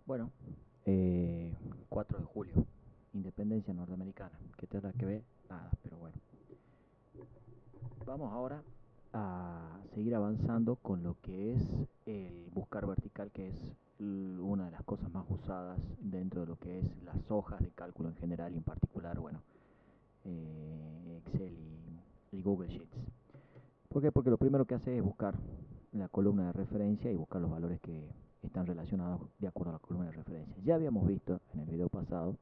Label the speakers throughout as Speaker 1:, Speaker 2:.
Speaker 1: Bueno, eh, 4 de julio, independencia norteamericana. ¿Qué tendrá que ver? Nada, pero bueno. Vamos ahora a seguir avanzando con lo que es el buscar vertical, que es una de las cosas más usadas dentro de lo que es las hojas de cálculo en general y en particular, bueno, Excel y Google Sheets. ¿Por qué? Porque lo primero que hace es buscar la columna de referencia y buscar los valores que están relacionados de acuerdo a la columna de referencia. Ya habíamos visto en el video pasado,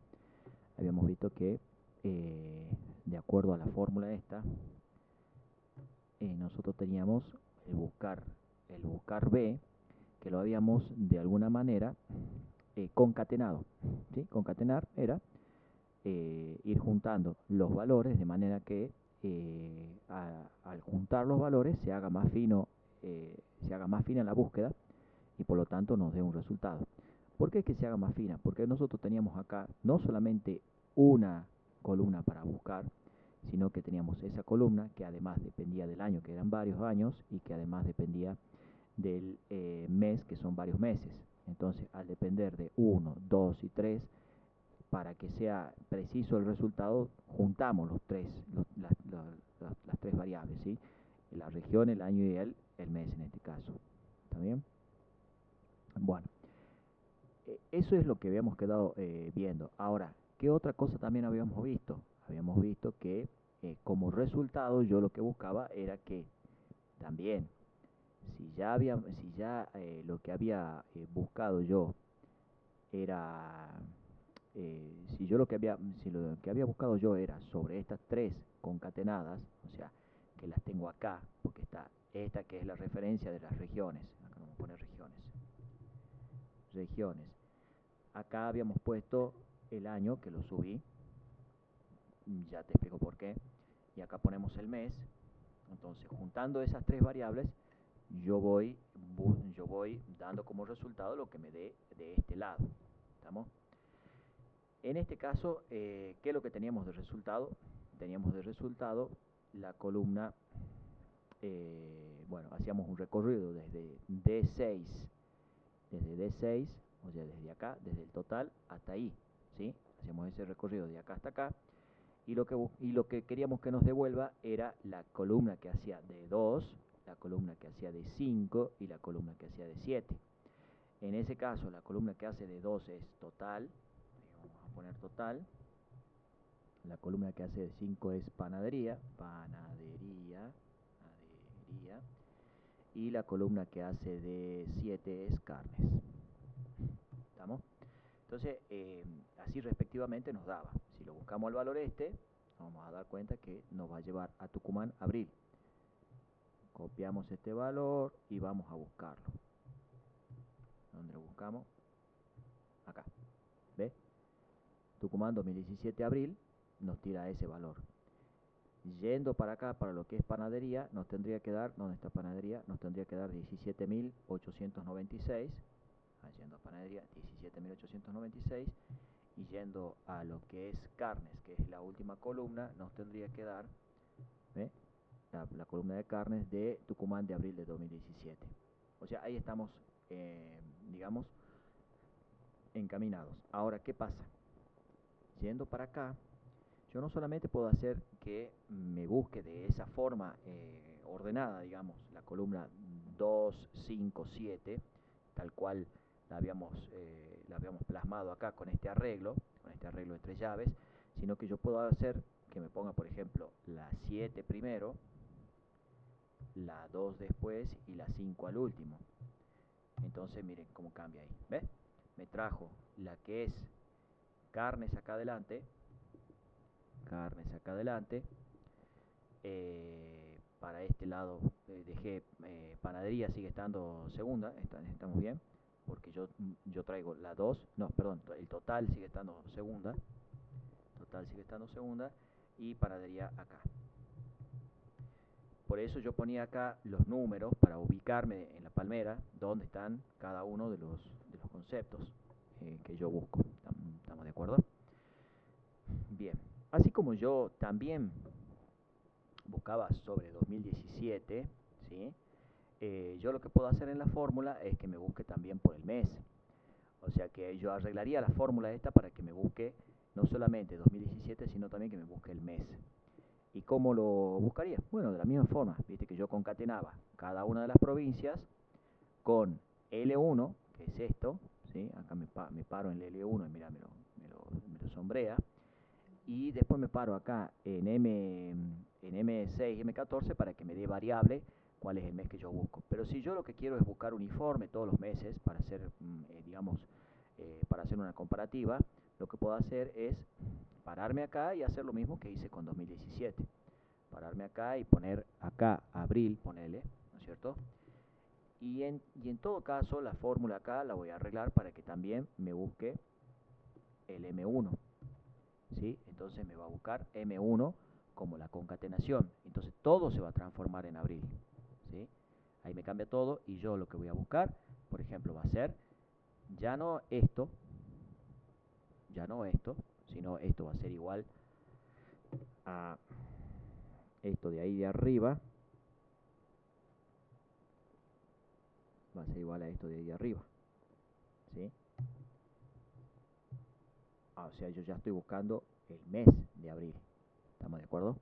Speaker 1: habíamos visto que de acuerdo a la fórmula esta, nosotros teníamos el buscar B, que lo habíamos de alguna manera concatenado. ¿Sí? Concatenar era ir juntando los valores de manera que al juntar los valores se haga más fina la búsqueda y por lo tanto nos dé un resultado. ¿Por qué es que se haga más fina? Porque nosotros teníamos acá no solamente una columna para buscar, sino que teníamos esa columna que además dependía del año, que eran varios años, y que además dependía del mes, que son varios meses. Entonces, al depender de 1, 2 y 3, para que sea preciso el resultado, juntamos las tres variables, ¿sí? La región, el año y el mes en este caso. ¿Está bien? Bueno, eso es lo que habíamos quedado viendo. Ahora, ¿qué otra cosa también habíamos visto? Habíamos visto que como resultado yo lo que buscaba era que también, si ya lo que había buscado yo era, si lo que había buscado yo era sobre estas tres concatenadas, o sea, que las tengo acá, porque está esta que es la referencia de las regiones, acá vamos a poner regiones. Acá habíamos puesto el año que lo subí, ya te explico por qué, y acá ponemos el mes. Entonces, juntando esas tres variables, yo voy dando como resultado lo que me dé de este lado. ¿Estamos? En este caso, ¿qué es lo que teníamos de resultado? Teníamos de resultado la columna, bueno, hacíamos un recorrido desde D6, o sea, desde acá, desde el total hasta ahí, ¿sí? Hacíamos ese recorrido de acá hasta acá, y lo que queríamos que nos devuelva era la columna que hacía de 2, la columna que hacía de 5 y la columna que hacía de 7. En ese caso, la columna que hace de 2 es total, vamos a poner total. La columna que hace de 5 es panadería, y la columna que hace de 7 es carnes. ¿Estamos? Entonces, así respectivamente nos daba. Si lo buscamos al valor este, vamos a dar cuenta que nos va a llevar a Tucumán, abril. Copiamos este valor y vamos a buscarlo. ¿Dónde lo buscamos? Acá. ¿Ve? Tucumán 2017 abril nos tira ese valor. Yendo para acá, para lo que es panadería, nos tendría que dar, ¿dónde está panadería? Nos tendría que dar 17.896. Yendo a panadería, 17.896. Y yendo a lo que es carnes, que es la última columna, nos tendría que dar, ¿ve? La columna de carnes de Tucumán de abril de 2017. O sea, ahí estamos, digamos, encaminados. Ahora, ¿qué pasa? Yendo para acá, yo no solamente puedo hacer que me busque de esa forma ordenada, digamos, la columna 2, 5, 7, tal cual la habíamos plasmado acá con este arreglo de tres llaves, sino que yo puedo hacer que me ponga, por ejemplo, la 7 primero, la 2 después y la 5 al último. Entonces miren cómo cambia ahí. ¿Ves? Me trajo la que es carnes acá adelante, para este lado dejé panadería, sigue estando segunda, estamos bien, porque yo traigo la 2, no, perdón, el total sigue estando segunda, y panadería acá. Por eso yo ponía acá los números para ubicarme en la palmera donde están cada uno de los conceptos que yo busco. ¿Estamos de acuerdo? Bien, así como yo también buscaba sobre 2017, ¿sí? Yo lo que puedo hacer en la fórmula es que me busque también por el mes. O sea que yo arreglaría la fórmula esta para que me busque no solamente 2017, sino también que me busque el mes. ¿Y cómo lo buscaría? Bueno, de la misma forma, viste que yo concatenaba cada una de las provincias con L1, que es esto, ¿sí? Acá me paro en el L1 y mira, me lo sombrea. Y después me paro acá en M6, M14 para que me dé variable cuál es el mes que yo busco. Pero si yo lo que quiero es buscar uniforme todos los meses para hacer, digamos, para hacer una comparativa, lo que puedo hacer es pararme acá y hacer lo mismo que hice con 2017. Pararme acá y poner acá abril, ponele, ¿no es cierto? Y en todo caso, la fórmula acá la voy a arreglar para que también me busque el M1. ¿Sí? Entonces me va a buscar M1 como la concatenación. Entonces todo se va a transformar en abril. ¿Sí? Ahí me cambia todo y yo lo que voy a buscar, por ejemplo, va a ser ya no esto, sino esto va a ser igual a esto de ahí de arriba, va a ser igual a esto de ahí de arriba. ¿Sí? O sea, yo ya estoy buscando el mes de abril. ¿Estamos de acuerdo?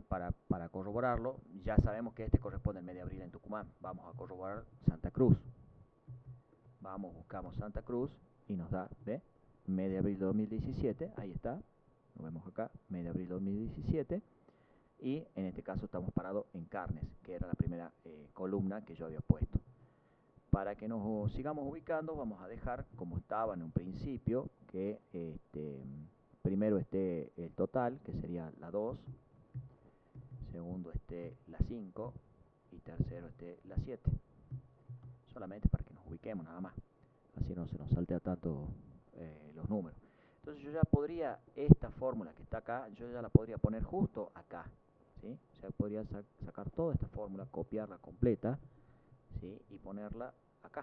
Speaker 1: Para corroborarlo, ya sabemos que este corresponde al mes de abril en Tucumán. Vamos a corroborar Santa Cruz. Vamos, buscamos Santa Cruz y nos da, ¿ve? Mes de abril de 2017, ahí está. Lo vemos acá, mes de abril de 2017. Y en este caso estamos parados en carnes, que era la primera columna que yo había puesto. Para que nos sigamos ubicando, vamos a dejar como estaba en un principio, que primero esté el total, que sería la 2, segundo esté la 5 y tercero esté la 7. Solamente para que nos ubiquemos nada más, así no se nos saltea tanto los números. Entonces yo ya podría, esta fórmula que está acá, yo ya la podría poner justo acá, ¿sí? O sea, podría sacar toda esta fórmula, copiarla completa, ¿sí? Y ponerla acá.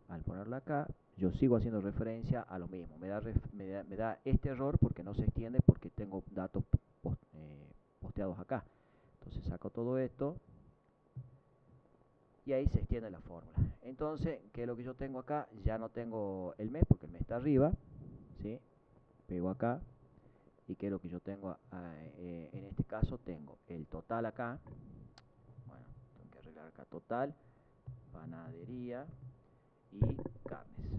Speaker 1: Al ponerla acá, yo sigo haciendo referencia a lo mismo. Me da este error porque no se extiende, porque tengo datos posteados acá. Entonces saco todo esto y ahí se extiende la fórmula. Entonces, ¿qué es lo que yo tengo acá? Ya no tengo el mes porque el mes está arriba, ¿sí? Pego acá y ¿qué es lo que yo tengo? En este caso tengo el total acá. Bueno, tengo que arreglar acá total, panadería y carnes.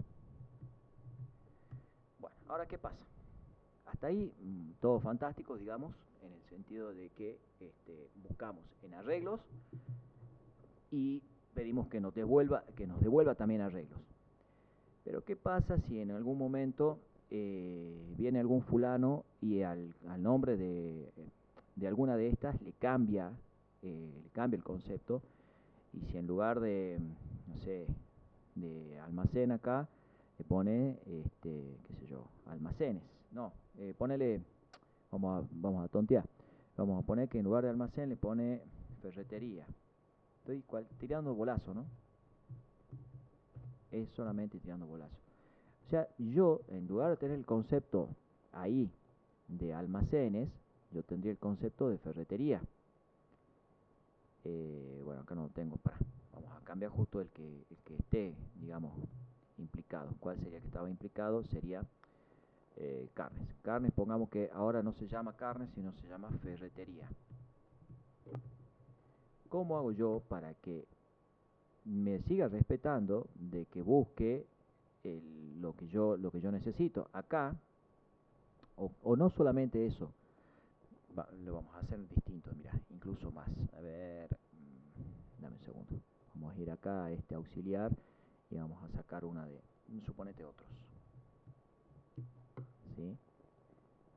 Speaker 1: Bueno, ahora ¿qué pasa? Hasta ahí todo fantástico, digamos, en el sentido de que buscamos en arreglos y pedimos que nos devuelva también arreglos. Pero ¿qué pasa si en algún momento viene algún fulano y al nombre de alguna de estas le cambia el concepto, y si en lugar de, no sé, de almacén acá, le pone, qué sé yo, almacenes? No, ponele, vamos a tontear. Vamos a poner que en lugar de almacén le pone ferretería. Estoy tirando bolazo, ¿no? Es solamente tirando bolazo. O sea, yo, en lugar de tener el concepto ahí de almacenes, yo tendría el concepto de ferretería. Bueno, acá no lo tengo. Vamos a cambiar justo el que esté, digamos, implicado. ¿Cuál sería el que estaba implicado? Sería carnes. Carnes, pongamos que ahora no se llama carnes, sino se llama ferretería. ¿Cómo hago yo para que me siga respetando de que busque lo que yo necesito? Acá, o no solamente eso, lo vamos a hacer distinto, mira, incluso más. A ver, dame un segundo. Vamos a ir acá a este auxiliar y vamos a sacar una de, suponete otros. ¿Sí?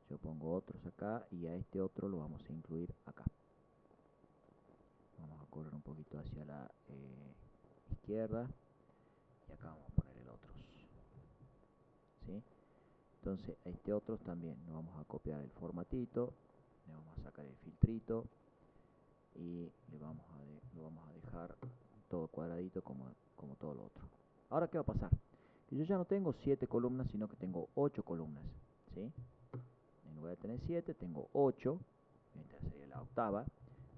Speaker 1: Yo pongo otros acá y a este otro lo vamos a incluir acá. Vamos a correr un poquito hacia la izquierda y acá vamos a poner el otros. ¿Sí? Entonces a este otros también nos vamos a copiar el formatito, le vamos a sacar el filtrito y lo vamos a dejar todo cuadradito como todo lo otro. Ahora, ¿qué va a pasar? Que yo ya no tengo 7 columnas, sino que tengo 8 columnas. ¿Sí? En lugar de tener 7, tengo 8. Esta sería la octava.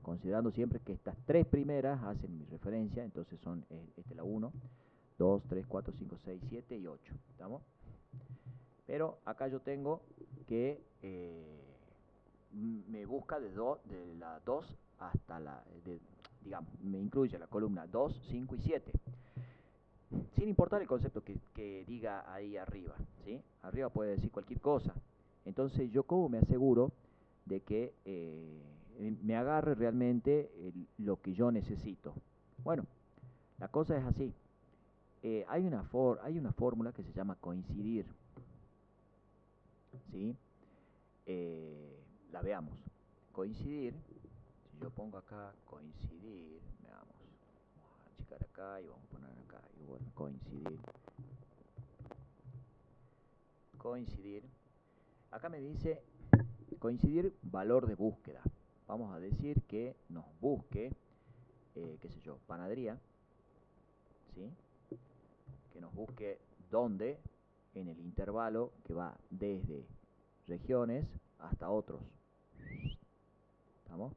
Speaker 1: Considerando siempre que estas 3 primeras hacen mi referencia, entonces son esta es la 1, 2, 3, 4, 5, 6, 7 y 8. ¿Estamos? Pero acá yo tengo que me busca de la 2 hasta digamos, me incluye la columna 2, 5 y 7. Sin importar el concepto que diga ahí arriba, ¿sí? Arriba puede decir cualquier cosa. Entonces, ¿yo cómo me aseguro de que me agarre realmente lo que yo necesito? Bueno, la cosa es así. Hay una fórmula que se llama coincidir, ¿sí? La veamos. Coincidir, si yo pongo acá coincidir, veamos, vamos a achicar acá y vamos a poner acá, y bueno, coincidir, acá me dice coincidir valor de búsqueda. Vamos a decir que nos busque, qué sé yo, panadería, ¿sí? Que nos busque dónde, en el intervalo que va desde regiones hasta otros. ¿Estamos?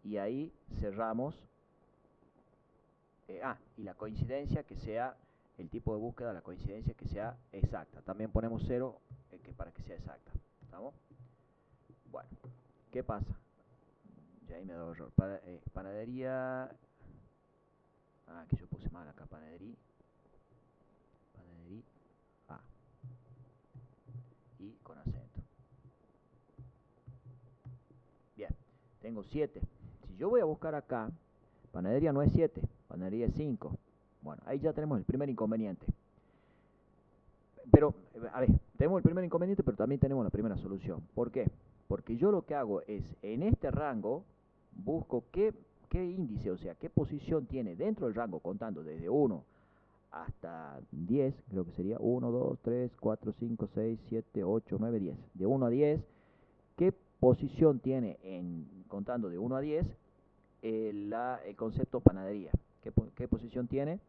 Speaker 1: Y ahí cerramos. Y la coincidencia que sea, el tipo de búsqueda, la coincidencia que sea exacta. También ponemos 0 para que sea exacta. ¿Estamos? Bueno, ¿qué pasa? Ya ahí me da error. Panadería. Que yo puse mal acá, panadería. Panadería A. Y con acento. Bien, tengo 7. Si yo voy a buscar acá, panadería no es 7, panadería es 5. Bueno, ahí ya tenemos el primer inconveniente. Pero, a ver, tenemos el primer inconveniente, pero también tenemos la primera solución. ¿Por qué? Porque yo lo que hago es, en este rango, busco qué índice, o sea, qué posición tiene dentro del rango, contando desde 1 hasta 10, creo que sería 1, 2, 3, 4, 5, 6, 7, 8, 9, 10. De 1 a 10, ¿qué posición tiene, contando de 1 a 10, el concepto panadería? ¿Qué posición tiene?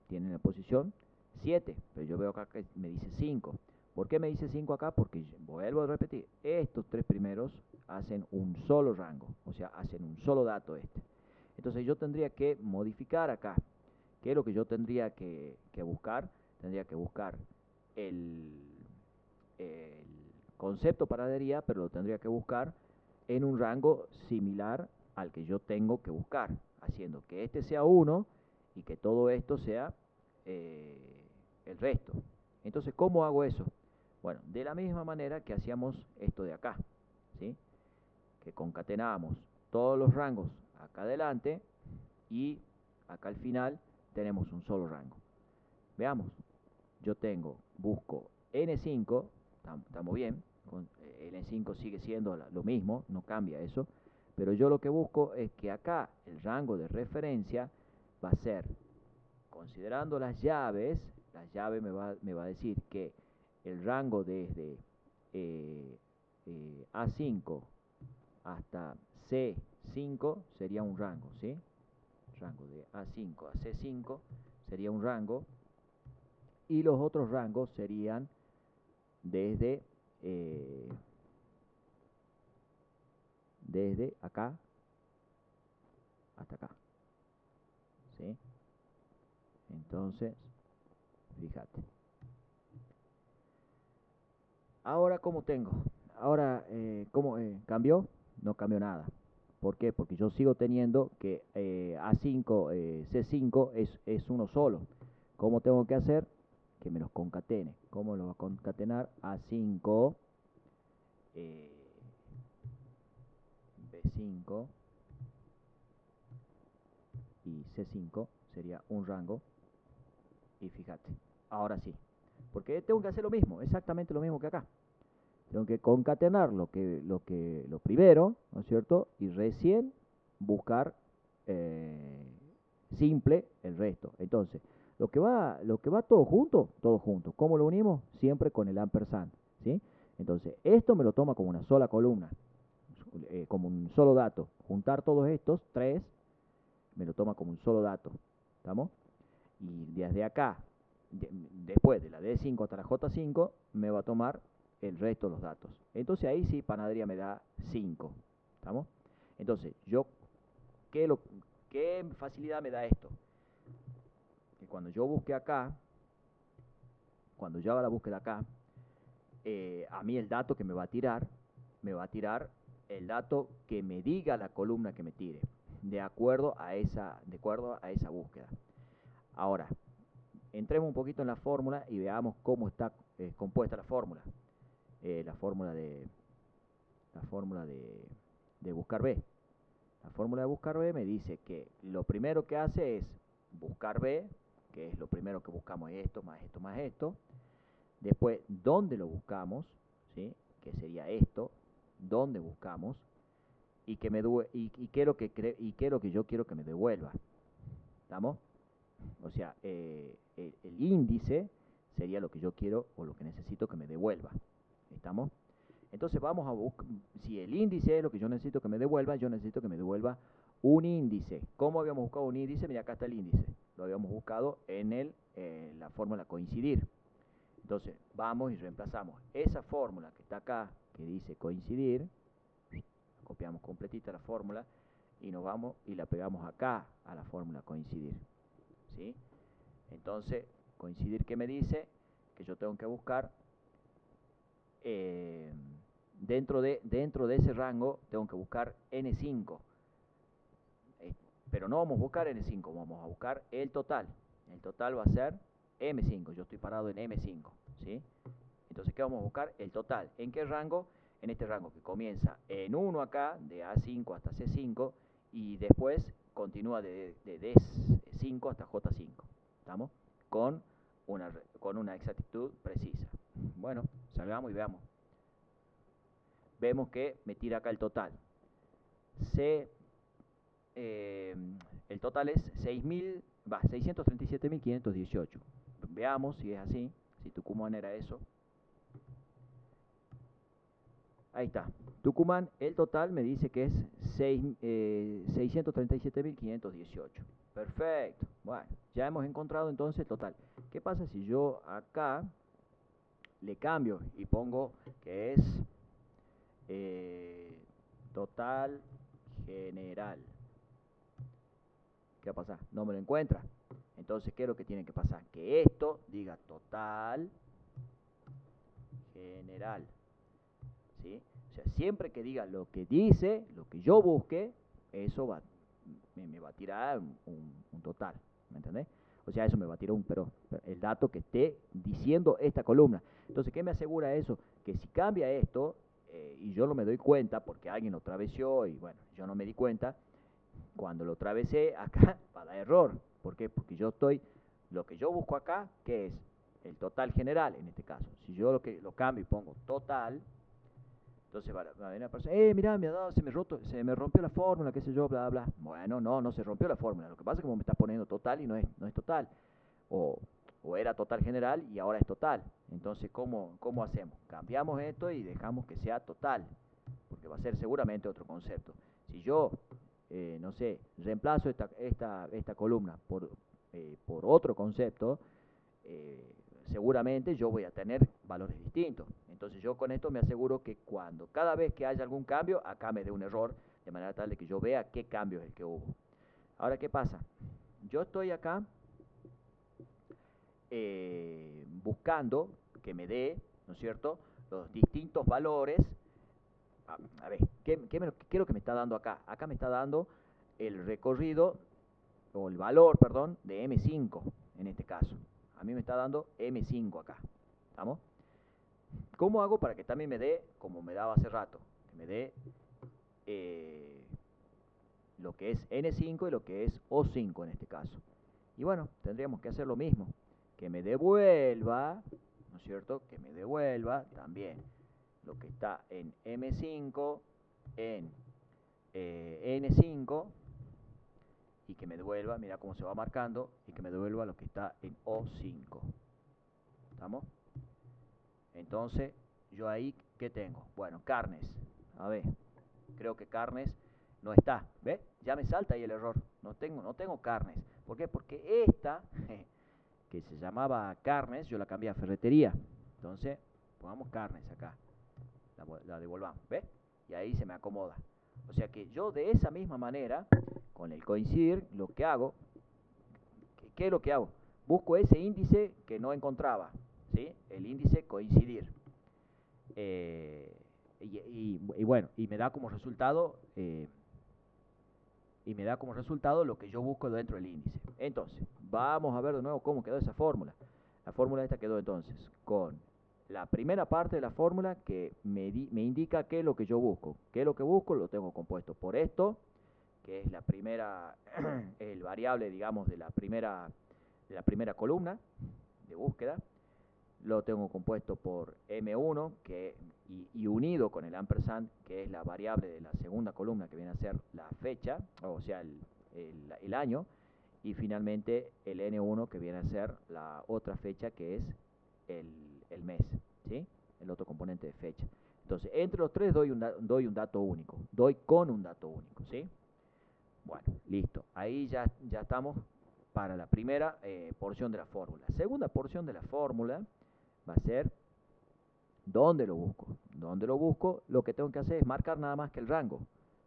Speaker 1: Tiene la posición 7, pero yo veo acá que me dice 5. ¿Por qué me dice 5 acá? Porque, vuelvo a repetir, estos tres primeros hacen un solo rango, o sea, hacen un solo dato este. Entonces yo tendría que modificar acá. ¿Qué es lo que yo tendría que buscar? Tendría que buscar el concepto panadería, pero lo tendría que buscar en un rango similar al que yo tengo que buscar, haciendo que este sea 1 y que todo esto sea el resto. Entonces, ¿cómo hago eso? Bueno, de la misma manera que hacíamos esto de acá, ¿sí? Que concatenábamos todos los rangos acá adelante y acá al final tenemos un solo rango. Veamos, yo busco N5, estamos bien, N5 sigue siendo lo mismo, no cambia eso, pero yo lo que busco es que acá el rango de referencia va a ser, considerando las llaves me va a decir que el rango desde A5 hasta C5 sería un rango, ¿sí? Rango de A5 a C5 sería un rango, y los otros rangos serían desde acá hasta acá, ¿sí? Entonces, fíjate. Ahora, ¿cómo tengo? Ahora, ¿cómo cambió? No cambió nada. ¿Por qué? Porque yo sigo teniendo que A5, C5 es uno solo. ¿Cómo tengo que hacer? Que me los concatene. ¿Cómo lo va a concatenar? A5, B5 y C5 sería un rango. Y fíjate, ahora sí. Porque tengo que hacer lo mismo, exactamente lo mismo que acá. Tengo que concatenar lo primero, ¿no es cierto? Y recién buscar simple el resto. Entonces, lo que va todo junto. ¿Cómo lo unimos? Siempre con el ampersand, ¿sí? Entonces, esto me lo toma como una sola columna, como un solo dato. Juntar todos estos tres me lo toma como un solo dato. ¿Estamos? Y desde acá, después de la D5 hasta la J5, me va a tomar el resto de los datos. Entonces ahí sí, panadería me da 5. ¿Estamos? Entonces, ¿qué facilidad me da esto? cuando yo busque acá, cuando yo haga la búsqueda acá, a mí el dato que me va a tirar el dato que me diga la columna que me tire, de acuerdo a esa búsqueda. Ahora, entremos un poquito en la fórmula y veamos cómo está compuesta la fórmula. La fórmula de buscar B. La fórmula de buscar B me dice que lo primero que hace es buscar B, que es lo primero que buscamos, esto, más esto, más esto. Después, ¿dónde lo buscamos? ¿Sí? Que sería esto, ¿dónde buscamos? Y qué es lo que yo quiero que me devuelva. ¿Estamos? O sea, el índice sería lo que yo quiero o lo que necesito que me devuelva. ¿Estamos? Entonces vamos a buscar, si el índice es lo que yo necesito que me devuelva, yo necesito que me devuelva un índice. ¿Cómo habíamos buscado un índice? Mira, acá está el índice. Lo habíamos buscado en la fórmula coincidir. Entonces vamos y reemplazamos esa fórmula que está acá, que dice coincidir, copiamos completita la fórmula y nos vamos y la pegamos acá a la fórmula coincidir. ¿Sí? Entonces, coincidir, ¿qué me dice? Que yo tengo que buscar dentro de ese rango, tengo que buscar N5. Pero no vamos a buscar N5, vamos a buscar el total. El total va a ser M5, yo estoy parado en M5. ¿Sí? Entonces, ¿qué vamos a buscar? El total. ¿En qué rango? En este rango que comienza en 1 acá, de A5 hasta C5, y después continúa de D5 hasta J5. ¿Estamos? Con una exactitud precisa. Bueno, salgamos y veamos. Vemos que me tira acá el total. El total es 637.518. Veamos si es así, si Tucumán era eso. Ahí está. Tucumán, el total me dice que es 637.518. Perfecto. Bueno, ya hemos encontrado entonces el total. ¿Qué pasa si yo acá le cambio y pongo que es total general? ¿Qué va a pasar? No me lo encuentra. Entonces, ¿qué es lo que tiene que pasar? Que esto diga total general. ¿Sí? O sea, siempre que diga lo que dice, lo que yo busque, eso me va a tirar un total. ¿Me entendés? O sea, eso me va a tirar pero el dato que esté diciendo esta columna. Entonces, ¿qué me asegura eso? Que si cambia esto, y yo no me doy cuenta, porque alguien lo traveseó y bueno, yo no me di cuenta, cuando lo travesé acá va a dar error. ¿Por qué? Porque lo que yo busco acá, ¿qué es? El total general en este caso. Si yo lo cambio y pongo total, entonces va a venir una persona, mirá, se me rompió la fórmula, qué sé yo, bla, bla. Bueno, no se rompió la fórmula. Lo que pasa es que vos me estás poniendo total y no es total. O era total general y ahora es total. Entonces, ¿cómo hacemos? Cambiamos esto y dejamos que sea total, porque va a ser seguramente otro concepto. Si yo, no sé, reemplazo esta columna por otro concepto, seguramente yo voy a tener valores distintos. Entonces yo con esto me aseguro que cada vez que haya algún cambio, acá me dé un error, de manera tal de que yo vea qué cambio es el que hubo. Ahora, ¿qué pasa? Yo estoy acá buscando que me dé, ¿no es cierto?, los distintos valores. A ver, ¿qué es lo que me está dando acá? Acá me está dando el recorrido, o el valor, perdón, de M5, en este caso. A mí me está dando M5 acá. ¿Estamos? ¿Cómo hago para que también me dé, como me daba hace rato, que me dé lo que es N5 y lo que es O5 en este caso? Y bueno, tendríamos que hacer lo mismo, que me devuelva, ¿no es cierto? Que me devuelva también lo que está en M5, en N5, y que me devuelva, mira cómo se va marcando, y que me devuelva lo que está en O5. ¿Estamos? Entonces, yo ahí, ¿qué tengo? Bueno, carnes. A ver, creo que carnes no está. ¿Ves? Ya me salta ahí el error. No tengo carnes. ¿Por qué? Porque esta, que se llamaba carnes, yo la cambié a ferretería. Entonces, pongamos carnes acá. La devolvamos. ¿Ves? Y ahí se me acomoda. O sea que yo de esa misma manera, con el coincidir, lo que hago, ¿qué es lo que hago? busco ese índice que no encontraba, ¿sí? El índice coincidir. Y bueno, y me da como resultado lo que yo busco dentro del índice. Entonces, vamos a ver de nuevo cómo quedó esa fórmula. La fórmula esta quedó entonces con la primera parte de la fórmula que me indica qué es lo que yo busco. ¿Qué es lo que busco? Lo tengo compuesto por esto, que es la primera, el variable, digamos, de la primera columna de búsqueda. Lo tengo compuesto por M1 y unido con el ampersand, que es la variable de la segunda columna, que viene a ser la fecha, o sea, el año, y finalmente el N1, que viene a ser la otra fecha, que es el mes, ¿sí? El otro componente de fecha. Entonces, entre los tres doy un dato único, doy con un dato único, ¿sí? Bueno, listo. Ahí ya estamos para la primera porción de la fórmula. Segunda porción de la fórmula va a ser ¿dónde lo busco? ¿Dónde lo busco? Lo que tengo que hacer es marcar nada más que el rango.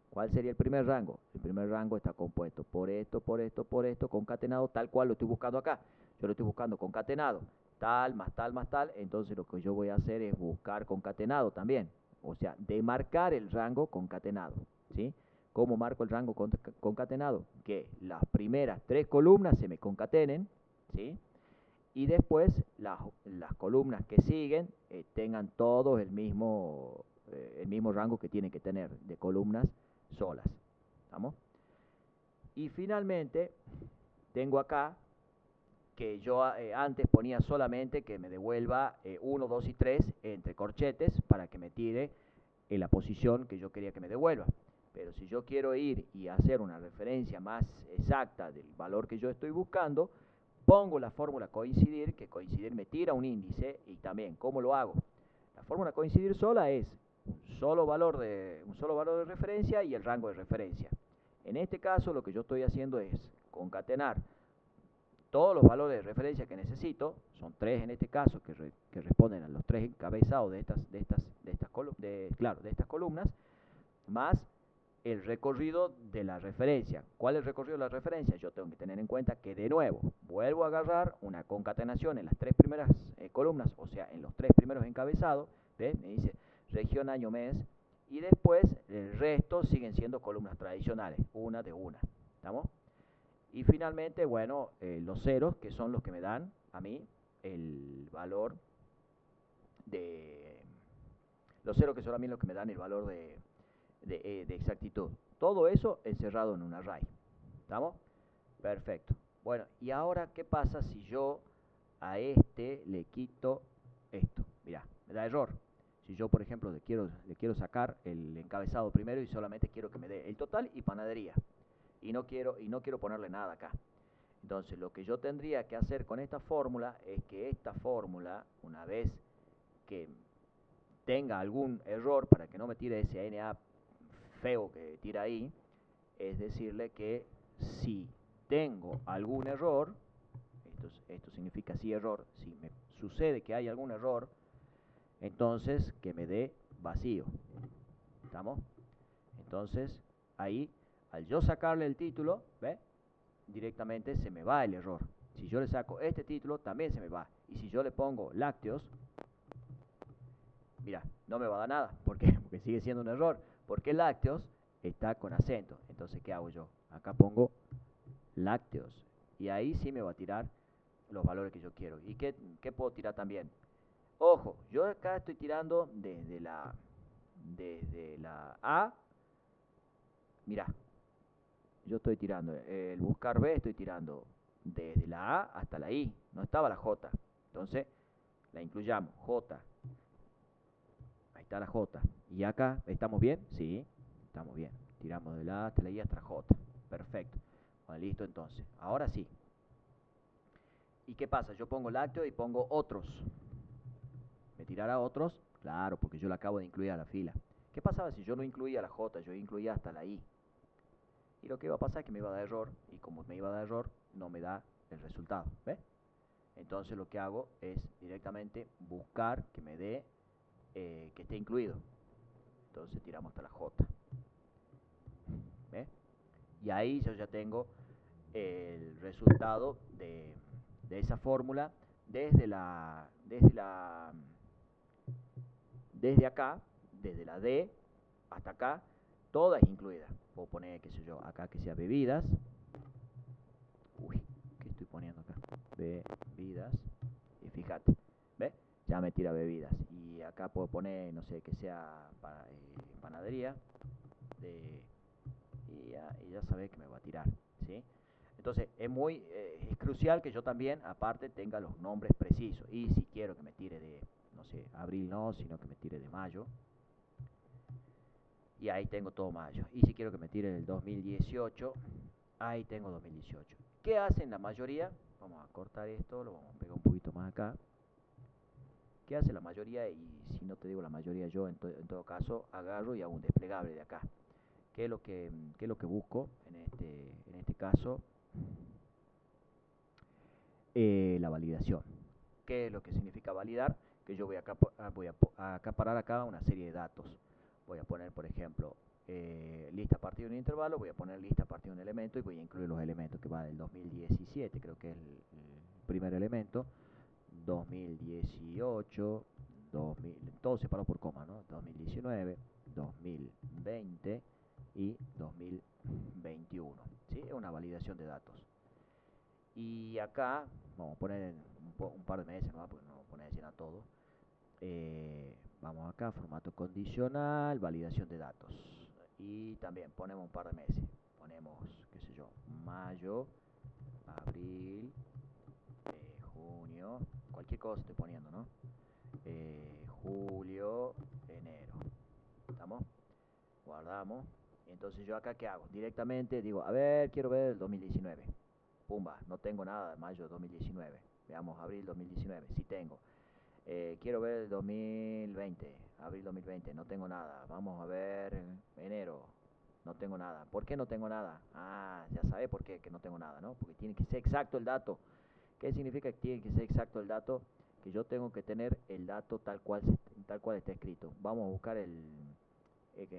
Speaker 1: ¿Cuál sería el primer rango? El primer rango está compuesto por esto, por esto, por esto, concatenado, tal cual lo estoy buscando acá. Yo lo estoy buscando concatenado, tal, más tal, más tal. Entonces lo que yo voy a hacer es buscar concatenado también. O sea, demarcar el rango concatenado, ¿sí? ¿Cómo marco el rango concatenado? Que las primeras tres columnas se me concatenen, ¿sí? Y después las columnas que siguen tengan todos el mismo rango que tienen que tener de columnas solas. ¿Estamos? Y finalmente tengo acá que yo antes ponía solamente que me devuelva 1, 2 y 3 entre corchetes para que me tire en la posición que yo quería que me devuelva. Pero si yo quiero ir y hacer una referencia más exacta del valor que yo estoy buscando, pongo la fórmula coincidir, que coincidir me tira un índice. Y también, ¿cómo lo hago? La fórmula coincidir sola es un solo valor de referencia y el rango de referencia. En este caso lo que yo estoy haciendo es concatenar todos los valores de referencia que necesito, son tres en este caso que responden a los tres encabezados de estas columnas, más el recorrido de la referencia. ¿Cuál es el recorrido de la referencia? Yo tengo que tener en cuenta que de nuevo vuelvo a agarrar una concatenación en las tres primeras columnas, o sea, en los tres primeros encabezados, ¿ves? Me dice región, año, mes, y después el resto siguen siendo columnas tradicionales, una de una. ¿Estamos? Y finalmente, bueno, los ceros, que son los que me dan a mí el valor de... Los ceros que son a mí los que me dan el valor de exactitud. Todo eso encerrado en un array. ¿Estamos? Perfecto. Bueno, y ahora, ¿qué pasa si yo a este le quito esto? Mirá, me da error. Si yo, por ejemplo, le quiero sacar el encabezado primero y solamente quiero que me dé el total y panadería. Y no quiero ponerle nada acá. Entonces, lo que yo tendría que hacer con esta fórmula es que esta fórmula, una vez que tenga algún error, para que no me tire ese NA feo que tira ahí, es decirle que si tengo algún error, esto significa sí error, si me sucede que hay algún error, entonces que me dé vacío. ¿Estamos? Entonces, ahí, al yo sacarle el título, ¿ve? Directamente se me va el error. Si yo le saco este título, también se me va. Y si yo le pongo lácteos, mira, no me va a dar nada. ¿Por qué? Porque sigue siendo un error. Porque lácteos está con acento. Entonces, ¿qué hago yo? Acá pongo lácteos. Y ahí sí me va a tirar los valores que yo quiero. ¿Y qué puedo tirar también? Ojo, yo acá estoy tirando desde la A. Mira, yo estoy tirando el buscar B, estoy tirando desde la A hasta la I. No estaba la J. Entonces, la incluyamos. J. Ahí está la J. ¿Y acá estamos bien? Sí, estamos bien. Tiramos de la A hasta la I hasta la J. Perfecto. Bueno, listo entonces. Ahora sí. ¿Y qué pasa? Yo pongo lácteo y pongo otros. ¿Me tirará otros? Claro, porque yo la acabo de incluir a la fila. ¿Qué pasaba si yo no incluía la J? Yo incluía hasta la I. Y lo que iba a pasar es que me iba a dar error. Y como me iba a dar error, no me da el resultado. ¿Ves? Entonces lo que hago es directamente buscar que me dé que esté incluido. Entonces tiramos hasta la J. ¿Ves? Y ahí yo ya tengo el resultado de esa fórmula desde acá, desde la D hasta acá, todas incluidas. Puedo poner, qué sé yo, acá que sea bebidas. Uy, ¿qué estoy poniendo acá? Bebidas. Y fíjate, ¿ves? Ya me tira bebidas. Y acá puedo poner, no sé, que sea panadería. Y ya sabes que me va a tirar, ¿sí? Entonces es crucial que yo también, aparte, tenga los nombres precisos. Y si quiero que me tire de, no sé, abril no, sino que me tire de mayo. Y ahí tengo todo mayo. Y si quiero que me tire del 2018, ahí tengo 2018. ¿Qué hacen la mayoría? Vamos a cortar esto, lo vamos a pegar un poquito más acá. ¿Qué hace la mayoría? Y si no te digo la mayoría, yo en todo caso agarro y hago un desplegable de acá. ¿Qué es lo que busco en este caso? La validación. ¿Qué es lo que significa validar? Que yo voy a acaparar acá una serie de datos. Voy a poner, por ejemplo, lista a partir de un intervalo, voy a poner lista a partir de un elemento y voy a incluir los elementos que va del 2017, creo que es el primer elemento, 2018, 2000, todo separado por coma, ¿no? 2019, 2020 y 2021. ¿Sí? Es una validación de datos. Y acá, vamos a poner un par de meses, ¿no? Porque no vamos a poner a todo. Vamos acá, formato condicional, validación de datos. Y también ponemos un par de meses. Ponemos, qué sé yo, mayo, abril, junio, cualquier cosa estoy poniendo, ¿no? Julio, enero. ¿Estamos? Guardamos. Entonces yo acá, ¿qué hago? Directamente digo, a ver, quiero ver el 2019. Pumba, no tengo nada de mayo de 2019. Veamos, abril 2019, sí tengo. Quiero ver el 2020, abril 2020, no tengo nada. Vamos a ver enero, no tengo nada. ¿Por qué no tengo nada? Ah, ya sabe por qué que no tengo nada, ¿no? Porque tiene que ser exacto el dato. ¿Qué significa que tiene que ser exacto el dato? Que yo tengo que tener el dato tal cual está escrito. Vamos a buscar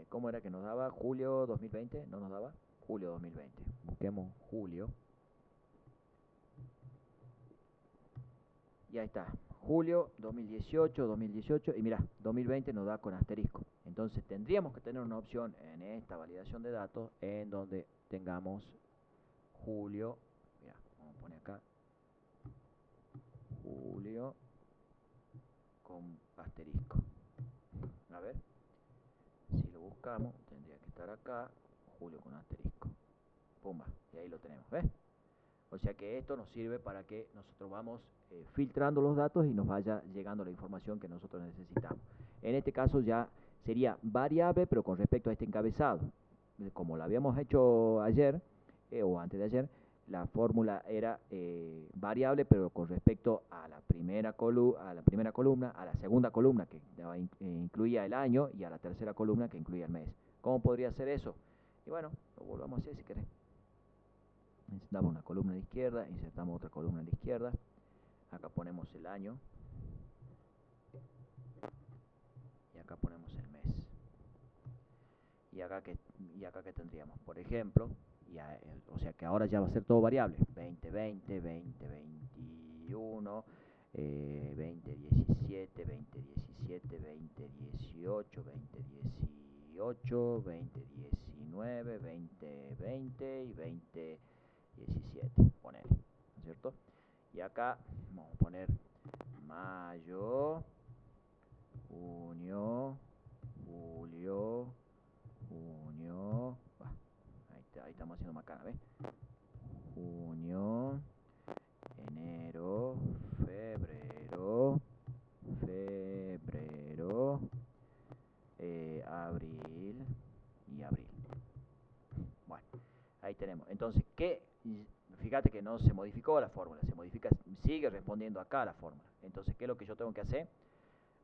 Speaker 1: ¿cómo era que nos daba? Julio 2020, ¿no nos daba? Julio 2020. Busquemos julio. Y ahí está, julio 2018, y mira, 2020 nos da con asterisco. Entonces tendríamos que tener una opción en esta validación de datos en donde tengamos julio, mira, vamos a poner acá, julio con asterisco. A ver, si lo buscamos, tendría que estar acá, julio con asterisco. Pumba, y ahí lo tenemos, ¿ves? O sea que esto nos sirve para que nosotros vamos filtrando los datos y nos vaya llegando la información que nosotros necesitamos. En este caso ya sería variable, pero con respecto a este encabezado. Como lo habíamos hecho ayer o antes de ayer, la fórmula era variable, pero con respecto a la primera columna, a la segunda columna que incluía el año y a la tercera columna que incluía el mes. ¿Cómo podría ser eso? Y bueno, lo volvamos a hacer si querés. Necesitamos una columna a la izquierda, insertamos otra columna a la izquierda, acá ponemos el año y acá ponemos el mes. Y acá que tendríamos, por ejemplo, o sea que ahora ya va a ser todo variable, 2020, 2021, 2017, 2017, 2018, 2018, 2019, 2020 y 2017, ponele, ¿no es cierto? Y acá vamos a poner mayo, junio, julio, ahí estamos haciendo macana, ¿ves? Junio, enero, febrero, abril y abril. Bueno, ahí tenemos. Entonces, fíjate que no se modificó la fórmula, sigue respondiendo acá la fórmula. Entonces, ¿qué es lo que yo tengo que hacer?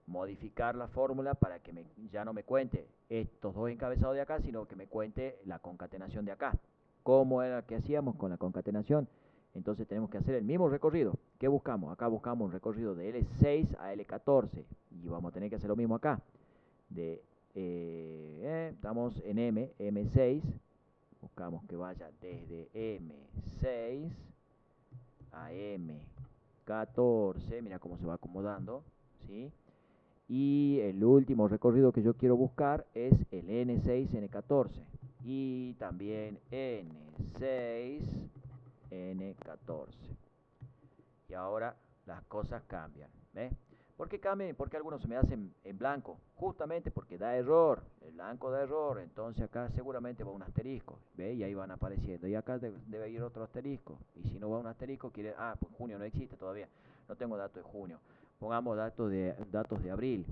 Speaker 1: Modificar la fórmula para que ya no me cuente estos dos encabezados de acá, sino que me cuente la concatenación de acá. ¿Cómo era que hacíamos con la concatenación? Entonces tenemos que hacer el mismo recorrido. ¿Qué buscamos? Acá buscamos un recorrido de L6 a L14 y vamos a tener que hacer lo mismo acá. Estamos en M6, buscamos que vaya desde M6 a M14 N14, mira cómo se va acomodando, ¿sí? Y el último recorrido que yo quiero buscar es el N6, N14. Y también N6, N14. Y ahora las cosas cambian, ¿ves? ¿Por qué cambian? Porque algunos se me hacen en blanco, justamente porque da error, el blanco da error, entonces acá seguramente va un asterisco, ¿ves? Y ahí van apareciendo, y acá debe ir otro asterisco, y si no va un asterisco, quiere, pues junio no existe todavía, no tengo datos de junio, pongamos datos de abril,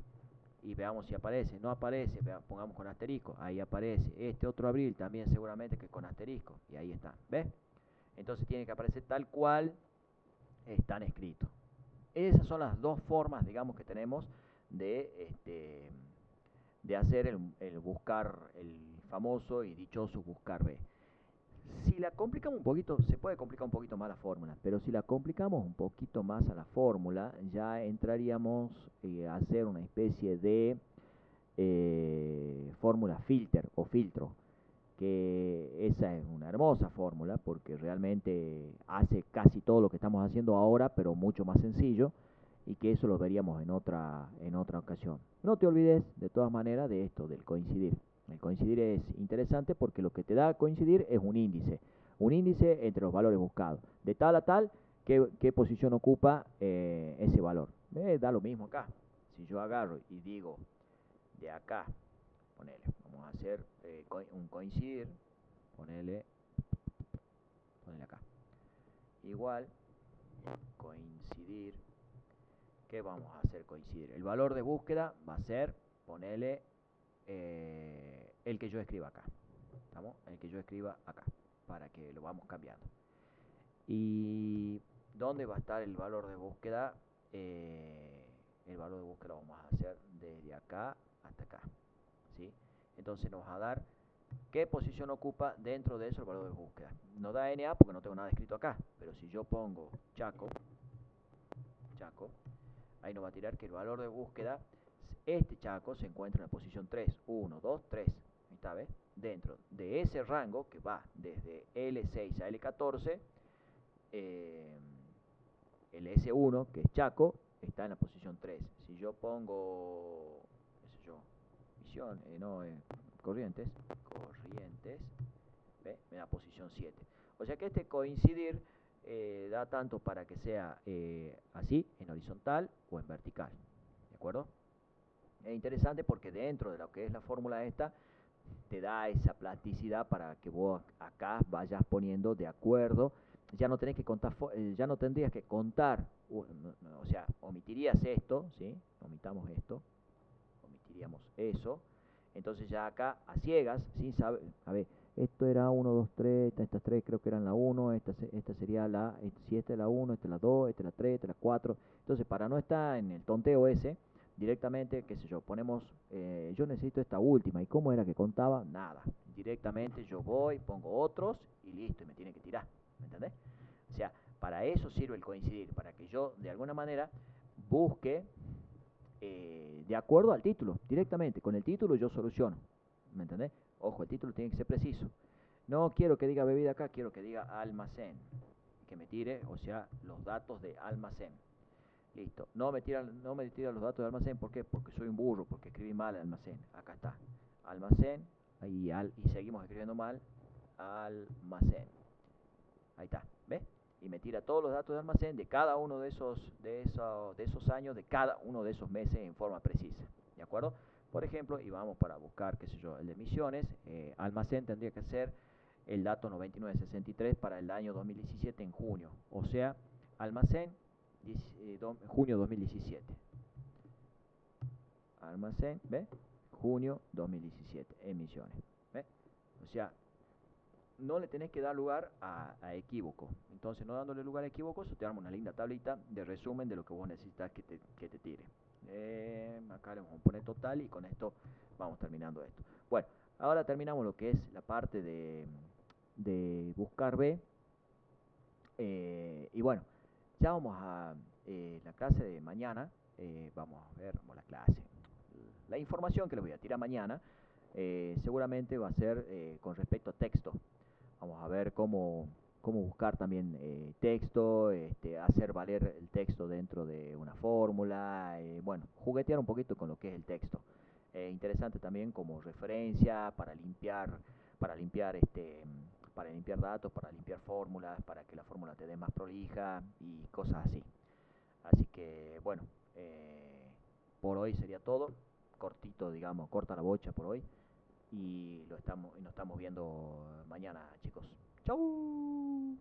Speaker 1: y veamos si aparece, no aparece, pongamos con asterisco, ahí aparece, este otro abril también seguramente que con asterisco, y ahí está, ¿ves? Entonces tiene que aparecer tal cual están escritos. Esas son las dos formas, digamos, que tenemos de hacer el buscar, el famoso y dichoso buscar B. Si la complicamos un poquito, se puede complicar un poquito más la fórmula, pero si la complicamos un poquito más a la fórmula, ya entraríamos a hacer una especie de fórmula filter o filtro, que esa es una hermosa fórmula porque realmente hace casi todo lo que estamos haciendo ahora, pero mucho más sencillo, y que eso lo veríamos en otra ocasión. No te olvides de todas maneras de esto, del coincidir. El coincidir es interesante porque lo que te da a coincidir es un índice entre los valores buscados, de tal a tal, qué posición ocupa ese valor. Da lo mismo acá. Si yo agarro y digo de acá, ponele, vamos a hacer un coincidir, ponele acá, igual, coincidir, ¿qué vamos a hacer coincidir? El valor de búsqueda va a ser, ponele, el que yo escriba acá, ¿estamos? El que yo escriba acá, para que lo vamos cambiando. ¿Y dónde va a estar el valor de búsqueda? El valor de búsqueda lo vamos a hacer desde acá hasta acá, ¿sí? Entonces nos va a dar qué posición ocupa dentro de eso el valor de búsqueda. No da NA porque no tengo nada escrito acá, pero si yo pongo Chaco, ahí nos va a tirar que el valor de búsqueda, este Chaco se encuentra en la posición 3, 1, 2, 3, ¿está ves? Dentro de ese rango que va desde L6 a L14, el S1, que es Chaco, está en la posición 3. Si yo pongo, qué sé yo, Misión, Corrientes, ¿ve? Me da posición 7. O sea que este coincidir da tanto para que sea así, en horizontal o en vertical. ¿De acuerdo? Es interesante porque dentro de lo que es la fórmula esta, te da esa plasticidad para que vos acá vayas poniendo de acuerdo. Ya no tenés que contar, ya no tendrías que contar, o sea, omitirías esto, ¿sí? Omitamos esto, omitiríamos eso. Entonces ya acá a ciegas, sin saber, a ver, esto era 1, 2, 3, estas 3 creo que eran la 1, esta sería la, si esta es la 1, esta es la 2, esta es la 3, esta es la 4. Entonces para no estar en el tonteo ese, directamente, qué sé yo, ponemos, yo necesito esta última, ¿y cómo era que contaba? Nada, directamente yo voy, pongo otros y listo, y me tiene que tirar, ¿me entendés? O sea, para eso sirve el coincidir, para que yo de alguna manera busque de acuerdo al título, directamente. Con el título yo soluciono, ¿me entendés? Ojo, el título tiene que ser preciso. No quiero que diga bebida acá, quiero que diga almacén. Que me tire, o sea, los datos de almacén. Listo. No me tira los datos de almacén, ¿por qué? Porque soy un burro, porque escribí mal almacén. Acá está. Almacén, y seguimos escribiendo mal. Almacén. Ahí está, ¿ves? Y me tira todos los datos de almacén de cada uno de esos años, de cada uno de esos meses en forma precisa, ¿de acuerdo? Por ejemplo, y vamos para buscar, qué sé yo, el de Misiones, almacén tendría que ser el dato 9963 para el año 2017 en junio, o sea, almacén junio 2017. Almacén, ¿ves? Junio 2017, en Misiones, ¿ves? O sea, no le tenés que dar lugar a equívoco. Entonces, no dándole lugar a equívocos, te damos una linda tablita de resumen de lo que vos necesitas que te tire. Acá le vamos a poner total y con esto vamos terminando esto. Bueno, ahora terminamos lo que es la parte de buscar B. Y bueno, ya vamos a la clase de mañana. Vamos a ver la clase. La información que les voy a tirar mañana seguramente va a ser con respecto a texto. Vamos a ver cómo cómo buscar también texto, hacer valer el texto dentro de una fórmula, bueno, juguetear un poquito con lo que es el texto. Interesante también como referencia para limpiar para limpiar datos, para limpiar fórmulas, para que la fórmula te dé más prolija y cosas así. Así que bueno, por hoy sería todo, cortito, digamos, corta la bocha por hoy y nos estamos viendo mañana, chicos. Chau.